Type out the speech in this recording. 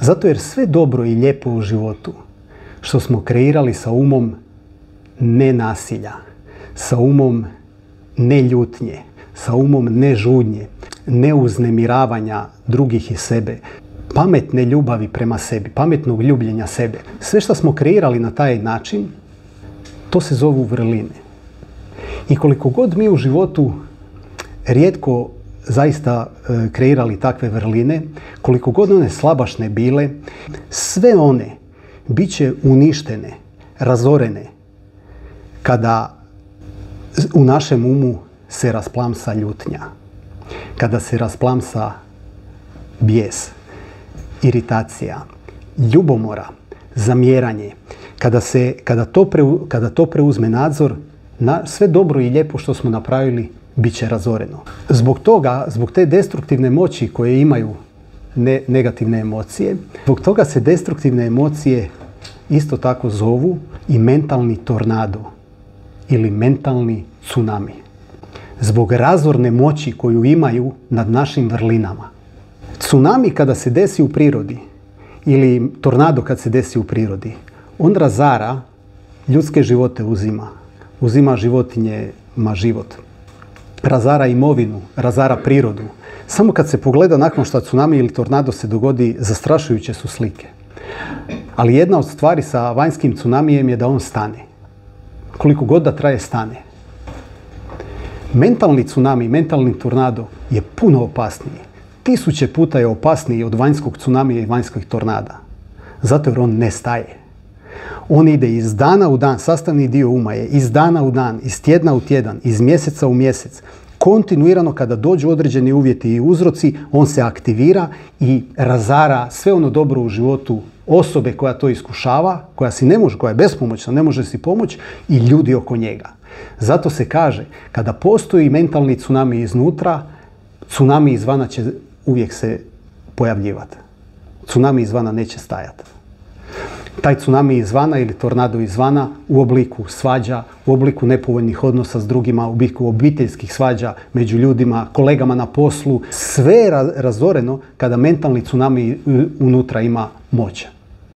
Zato jer sve dobro i lijepo u životu što smo kreirali sa umom ne nasilja, sa umom ne ljutnje, sa umom ne žudnje, ne uznemiravanja drugih i sebe, pametne ljubavi prema sebi, pametnog ljubljenja sebe. Sve što smo kreirali na taj način, to se zovu vrline. I koliko god mi u životu rijetko zaista kreirali takve vrline, koliko god one slabašne bile, sve one bit će uništene, razorene, kada u našem umu se rasplamsa ljutnja, kada se rasplamsa bijes, iritacija, ljubomora, zamjeranje, kada to preuzme nadzor, sve dobro i lijepo što smo napravili bit će razoreno. Zbog toga, zbog te destruktivne moći koje imaju negativne emocije, zbog toga se destruktivne emocije isto tako zovu i mentalni tornado ili mentalni tsunami. Zbog razorne moći koju imaju nad našim vrlinama. Tsunami kada se desi u prirodi ili tornado kad se desi u prirodi, on razara ljudske živote uzima životinjama život. Razara imovinu, razara prirodu. Samo kad se pogleda nakon što tsunami ili tornado se dogodi, zastrašujuće su slike. Ali jedna od stvari sa vanjskim tsunamijem je da on stane. Koliko god da traje, stane. Mentalni tsunami, mentalni tornado je puno opasniji. 1000 puta je opasniji od vanjskog tsunamija i vanjskog tornada. Zato jer on ne staje. On ide iz dana u dan, sastavni dio uma je iz dana u dan, iz tjedna u tjedan, iz mjeseca u mjesec. Kontinuirano kada dođu određeni uvjeti i uzroci, on se aktivira i razara sve ono dobro u životu osobe koja to iskušava, koja si ne može, koja je bespomoćna, ne može si pomoći, i ljudi oko njega. Zato se kaže, kada postoji mentalni tsunami iznutra, tsunami izvana će uvijek se pojavljivati. Tsunami izvana neće stajati. Taj tsunami izvana ili tornado izvana u obliku svađa, u obliku nepovoljnih odnosa s drugima, u obliku obiteljskih svađa među ljudima, kolegama na poslu, sve je razoreno kada mentalni tsunami unutra ima moć.